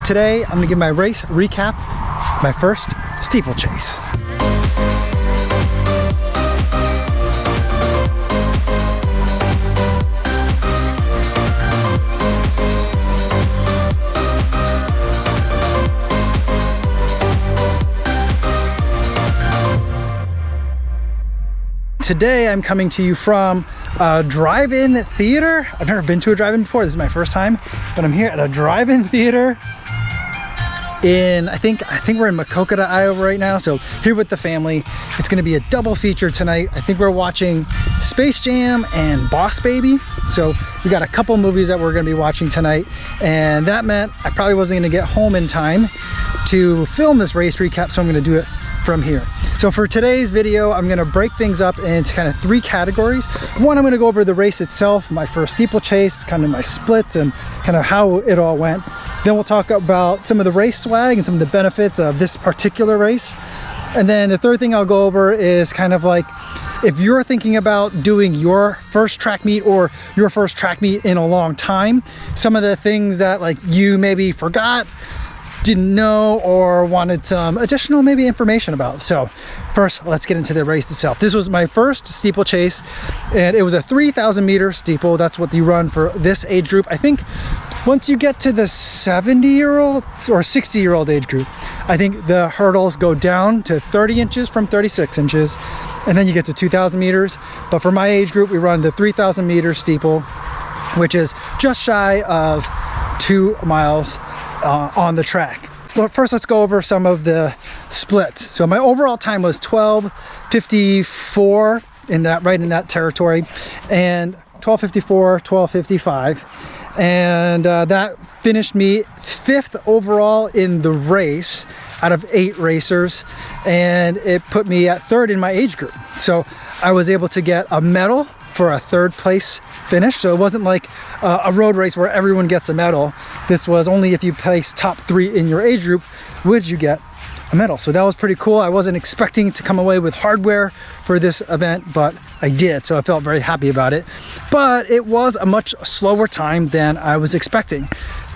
Today, I'm gonna give my race recap, my first steeplechase. Today I'm coming to you from a drive-in theater. I've never been to a drive-in before. This is my first time, but I'm here at a drive-in theater in, I think we're in Maquoketa, Iowa right now. So here with the family. It's gonna be a double feature tonight. I think we're watching Space Jam and Boss Baby. So we got a couple movies that we're gonna be watching tonight. And that meant I probably wasn't gonna get home in time to film this race recap. So I'm gonna do it from here. So for today's video, I'm gonna break things up into kind of 3 categories. One, I'm gonna go over the race itself, my first steeplechase, kind of my splits and kind of how it all went. Then we'll talk about some of the race swag and some of the benefits of this particular race. And then the third thing I'll go over is kind of like, if you're thinking about doing your first track meet or your first track meet in a long time, some of the things that like you maybe forgot, didn't know, or wanted some additional maybe information about. So first, let's get into the race itself. This was my first steeplechase, and it was a 3,000 meter steeple. That's what you run for this age group. I think once you get to the 70-year-old or 60-year-old age group, I think the hurdles go down to 30 inches from 36 inches, and then you get to 2,000 meters. But for my age group, we run the 3,000 meter steeple, which is just shy of 2 miles on the track. So first, let's go over some of the splits. So my overall time was 12:54 in that, right in that territory, and 12:54, 12:55, and that finished me 5th overall in the race out of 8 racers, and it put me at 3rd in my age group. So I was able to get a medal for a 3rd place finish. So it wasn't like a road race where everyone gets a medal. This was only if you place top 3 in your age group would you get a medal. So that was pretty cool. I wasn't expecting to come away with hardware for this event, but I did. So I felt very happy about it. But it was a much slower time than I was expecting.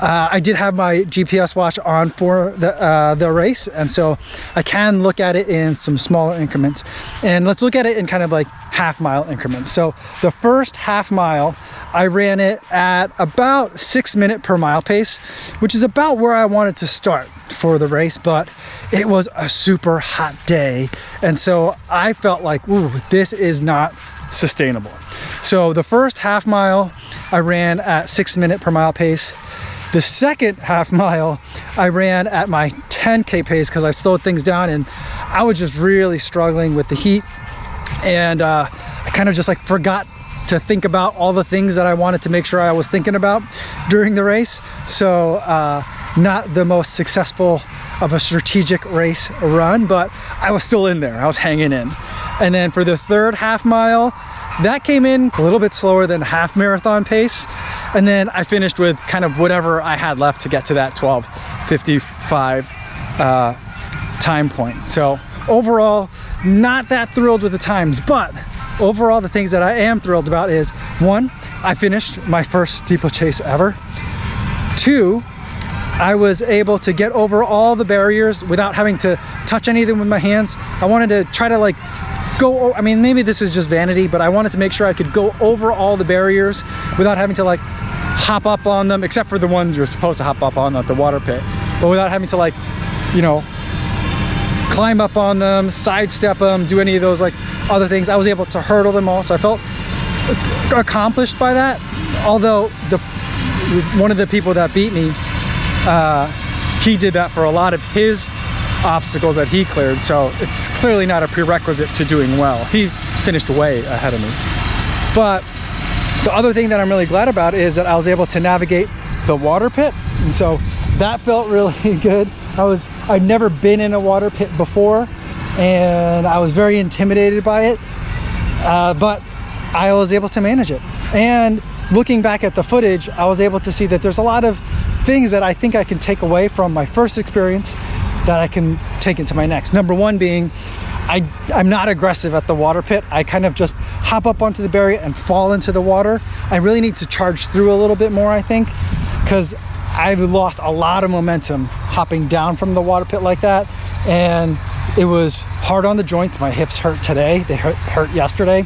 I did have my GPS watch on for the race, and so I can look at it in some smaller increments. And let's look at it in kind of like half-mile increments. So the first half mile, I ran it at about 6 minute per mile pace, which is about where I wanted to start for the race, but it was a super hot day. And so I felt like, ooh, this is not sustainable. So the first half mile, I ran at 6 minute per mile pace. The second half mile, I ran at my 10K pace because I slowed things down and I was just really struggling with the heat. And I kind of just like forgot to think about all the things that I wanted to make sure I was thinking about during the race. So not the most successful of a strategic race run, but I was still in there. I was hanging in. And then for the third half mile, that came in a little bit slower than half marathon pace. And then I finished with kind of whatever I had left to get to that 12:55 time point. So overall, not that thrilled with the times, but overall the things that I am thrilled about is, 1, I finished my first steeplechase ever. 2, I was able to get over all the barriers without having to touch anything with my hands. I wanted to try to like go, I mean, maybe this is just vanity, but I wanted to make sure I could go over all the barriers without having to like hop up on them, except for the ones you're supposed to hop up on at the water pit, but without having to like, you know, climb up on them, sidestep them, do any of those like other things. I was able to hurdle them all, so I felt accomplished by that. Although one of the people that beat me, he did that for a lot of his obstacles that he cleared, so it's clearly not a prerequisite to doing well. He finished way ahead of me. But the other thing that I'm really glad about is that I was able to navigate the water pit, and so that felt really good. I'd never been in a water pit before, and I was very intimidated by it, but I was able to manage it. And looking back at the footage, I was able to see that there's a lot of things that I think I can take away from my first experience that I can take into my next. Number 1 being, I'm not aggressive at the water pit. I kind of just hop up onto the barrier and fall into the water. I really need to charge through a little bit more, I think, because I've lost a lot of momentum hopping down from the water pit like that, and it was hard on the joints. My hips hurt today, they hurt yesterday,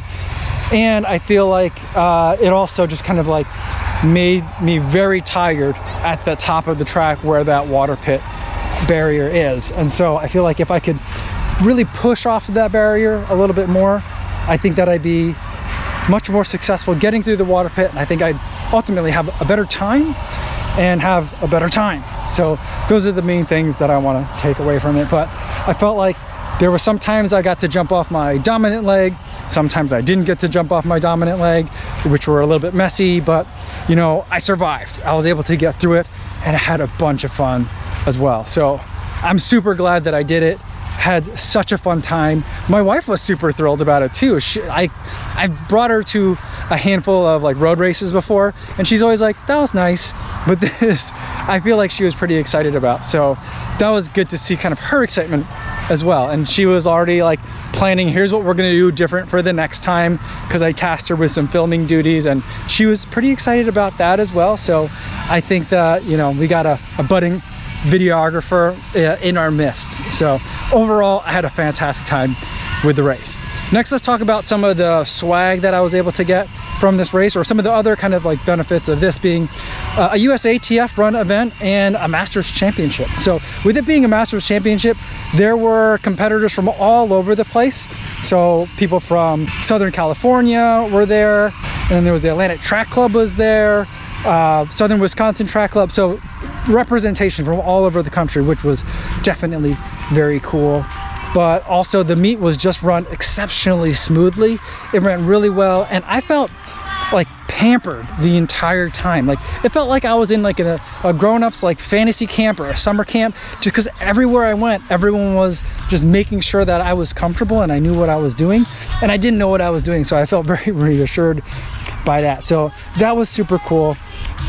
and I feel like it also just kind of like made me very tired at the top of the track where that water pit barrier is. And so I feel like if I could really push off of that barrier a little bit more, I think that I'd be much more successful getting through the water pit, and I think I'd ultimately have a better time and have a better time. So those are the main things that I want to take away from it. But I felt like there were some times I got to jump off my dominant leg, sometimes I didn't get to jump off my dominant leg, which were a little bit messy, but you know, I survived. I was able to get through it, and I had a bunch of fun as well. So I'm super glad that I did it. Had such a fun time. My wife was super thrilled about it too. I've brought her to a handful of like road races before, and she's always like, that was nice, but this I feel like she was pretty excited about. So that was good to see kind of her excitement as well. And she was already like planning, here's what we're gonna do different for the next time, because I tasked her with some filming duties, and she was pretty excited about that as well. So I think that, you know, we got a budding videographer in our midst. So overall, I had a fantastic time with the race. Next, let's talk about some of the swag that I was able to get from this race, or some of the other kind of like benefits of this being a USATF run event and a Masters Championship. So with it being a Masters Championship, there were competitors from all over the place. So people from Southern California were there, and there was the Atlantic Track Club was there, Southern Wisconsin Track Club. So representation from all over the country, which was definitely very cool. But also the meet was just run exceptionally smoothly. It ran really well, and I felt like pampered the entire time. Like it felt like I was in like a grown-ups like fantasy camp or a summer camp, just because everywhere I went, everyone was just making sure that I was comfortable and I knew what I was doing, and I didn't know what I was doing, so I felt very reassured by that. So that was super cool.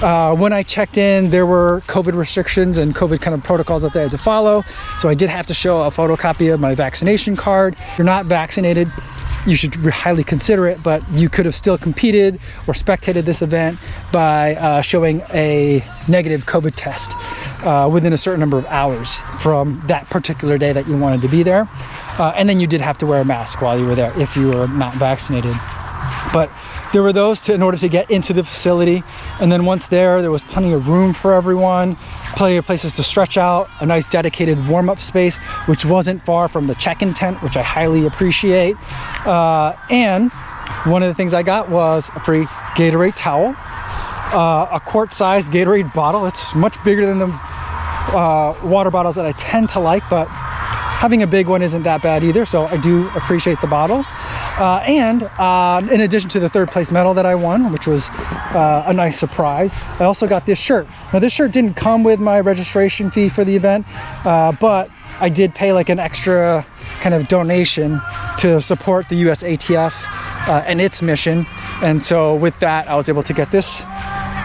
When I checked in, there were COVID restrictions and COVID kind of protocols that they had to follow. So I did have to show a photocopy of my vaccination card. If you're not vaccinated, you should highly consider it, but you could have still competed or spectated this event by showing a negative COVID test within a certain number of hours from that particular day that you wanted to be there. And then you did have to wear a mask while you were there if you were not vaccinated. But there were those in order to get into the facility. And then once there was plenty of room for everyone, plenty of places to stretch out, a nice dedicated warm-up space, which wasn't far from the check-in tent, which I highly appreciate. And one of the things I got was a free Gatorade towel, a quart-sized Gatorade bottle. It's much bigger than the water bottles that I tend to like, but having a big one isn't that bad either, so I do appreciate the bottle. And in addition to the third place medal that I won, which was a nice surprise, I also got this shirt. Now this shirt didn't come with my registration fee for the event, but I did pay like an extra kind of donation to support the USATF and its mission. And so with that, I was able to get this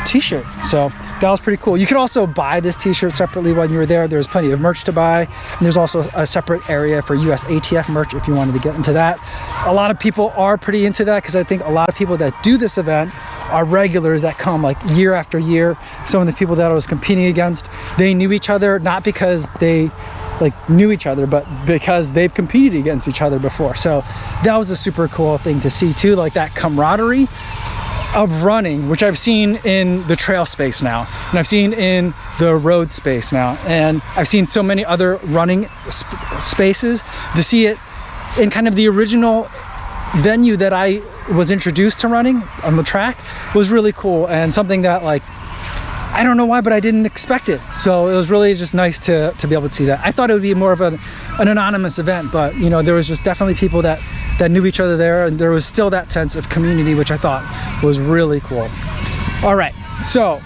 t-shirt. So that was pretty cool. You could also buy this t-shirt separately when you were there. There's plenty of merch to buy, and there's also a separate area for USATF merch if you wanted to get into that. A lot of people are pretty into that, because I think a lot of people that do this event are regulars that come like year after year. Some of the people that I was competing against, they knew each other, not because they like knew each other, but because they've competed against each other before. So that was a super cool thing to see too, like that camaraderie of running, which I've seen in the trail space now, and I've seen in the road space now, and I've seen so many other running spaces. To see it in kind of the original venue that I was introduced to running on the track was really cool, and something that, like, I don't know why, but I didn't expect it. So it was really just nice to be able to see that. I thought it would be more of an anonymous event, but you know, there was just definitely people that knew each other there, and there was still that sense of community, which I thought was really cool. All right, so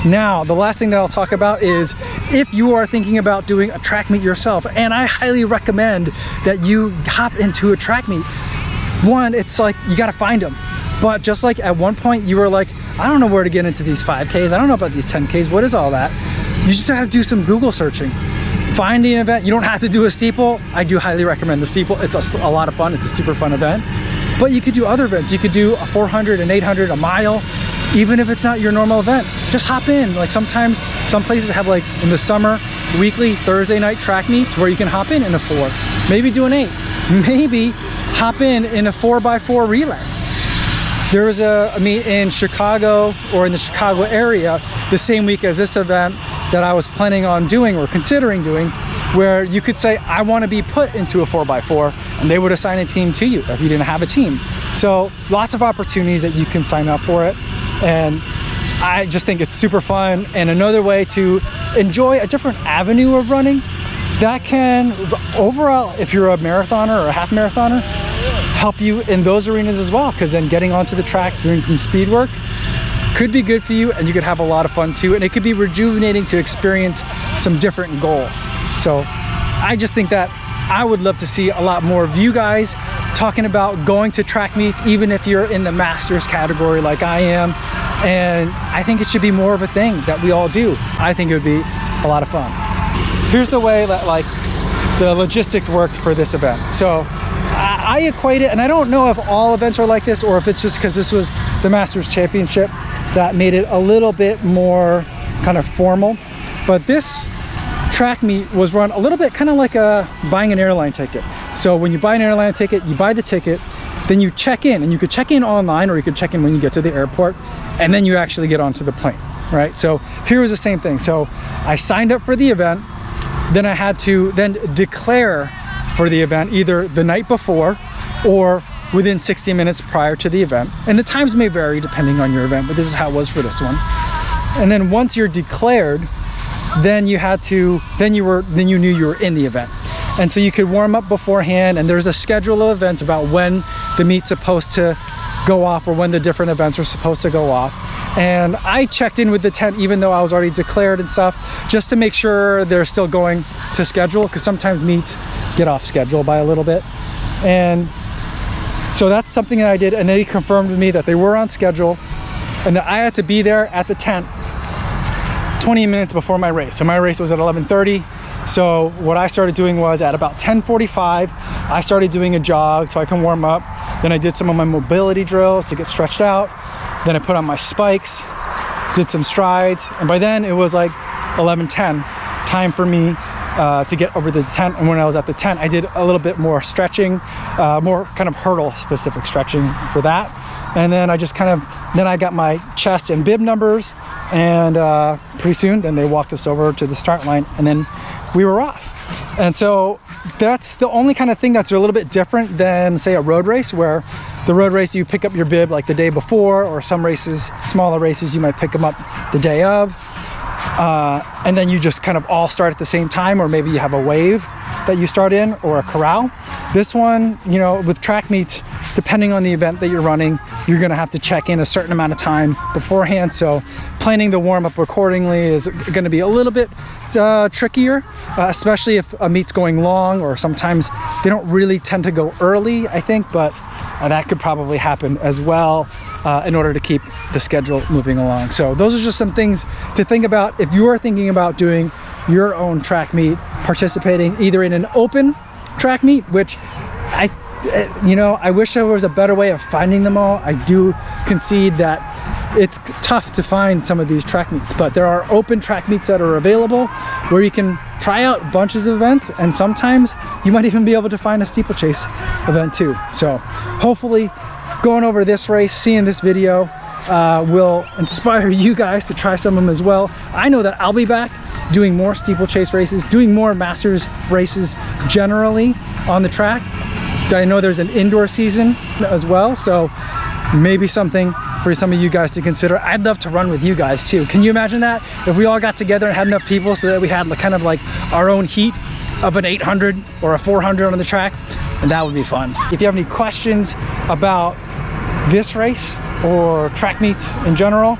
now the last thing that I'll talk about is if you are thinking about doing a track meet yourself, and I highly recommend that you hop into a track meet. One, it's like you got to find them, but just like at one point you were like, I don't know where to get into these 5Ks, I don't know about these 10Ks, what is all that? You just have to do some Google searching. Find an event. You don't have to do a Steeple. I do highly recommend the Steeple. It's a lot of fun. It's a super fun event. But you could do other events. You could do a 400, an 800, a mile. even if it's not your normal event, just hop in. Like sometimes some places have, like in the summer, weekly Thursday night track meets where you can hop in a 4, maybe do an 8, maybe hop in a 4x4 relay. There was a meet in Chicago, or in the Chicago area, the same week as this event that I was planning on doing or considering doing, where you could say, I want to be put into a 4x4, and they would assign a team to you if you didn't have a team. So lots of opportunities that you can sign up for it. And I just think it's super fun, and another way to enjoy a different avenue of running that can overall, if you're a marathoner or a half marathoner, help you in those arenas as well, because then getting onto the track, doing some speed work could be good for you, and you could have a lot of fun too, and it could be rejuvenating to experience some different goals. So I just think that I would love to see a lot more of you guys talking about going to track meets, even if you're in the Masters category like I am. And I think it should be more of a thing that we all do. I think it would be a lot of fun. Here's the way that like the logistics worked for this event. So I equate it, and I don't know if all events are like this, or if it's just because this was the Masters Championship that made it a little bit more kind of formal. But this track meet was run a little bit kind of like buying an airline ticket. So when you buy an airline ticket, you buy the ticket, then you check in, and you could check in online, or you could check in when you get to the airport, and then you actually get onto the plane, right? So here was the same thing. So I signed up for the event, then I had to then declare for the event either the night before or within 60 minutes prior to the event. And the times may vary depending on your event, but this is how it was for this one. And then once you're declared, then you had to, then you knew you were in the event. And so you could warm up beforehand, and there's a schedule of events about when the meet's supposed to go off, or when the different events are supposed to go off. And I checked in with the tent even though I was already declared and stuff, just to make sure they're still going to schedule, because sometimes meets get off schedule by a little bit. And so that's something that I did, and they confirmed with me that they were on schedule and that I had to be there at the tent 20 minutes before my race. So my race was at 11:30. So what I started doing was at about 10:45, I started doing a jog so I can warm up. Then I did some of my mobility drills to get stretched out. Then I put on my spikes, did some strides, and by then it was like 11:10, time for me to get over to the tent. And when I was at the tent, I did a little bit more stretching, more kind of hurdle specific stretching for that. And then I just then I got my chest and bib numbers, and pretty soon then they walked us over to the start line, and then we were off. And so that's the only kind of thing that's a little bit different than, say, a road race, where the road race you pick up your bib like the day before, or some races, smaller races, you might pick them up the day of, and then you just kind of all start at the same time, or maybe you have a wave that you start in, or a corral. This one, you know, with track meets, depending on the event that you're running, you're gonna have to check in a certain amount of time beforehand. So planning the warm up accordingly is gonna be a little bit trickier, especially if a meet's going long, or sometimes they don't really tend to go early, I think, but that could probably happen as well in order to keep the schedule moving along. So those are just some things to think about if you are thinking about doing your own track meet, participating either in an open track meet, which I wish there was a better way of finding them all. I do concede that it's tough to find some of these track meets, but there are open track meets that are available where you can try out bunches of events, and sometimes you might even be able to find a steeplechase event too. So hopefully going over this race, seeing this video will inspire you guys to try some of them as well. I know that I'll be back doing more steeplechase races, doing more Masters races generally on the track. I know there's an indoor season as well, so maybe something for some of you guys to consider. I'd love to run with you guys too. Can you imagine that? If we all got together and had enough people so that we had kind of like our own heat of an 800 or a 400 on the track, and that would be fun. If you have any questions about this race or track meets in general,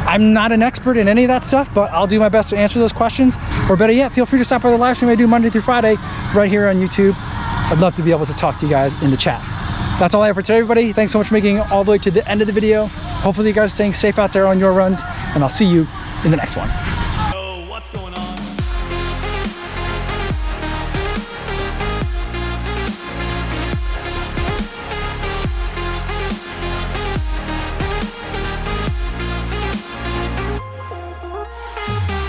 I'm not an expert in any of that stuff, but I'll do my best to answer those questions. Or better yet, feel free to stop by the live stream I do Monday through Friday right here on YouTube. I'd love to be able to talk to you guys in the chat. That's all I have for today, everybody. Thanks so much for making it all the way to the end of the video. Hopefully you guys are staying safe out there on your runs, and I'll see you in the next one. Yo, what's going on?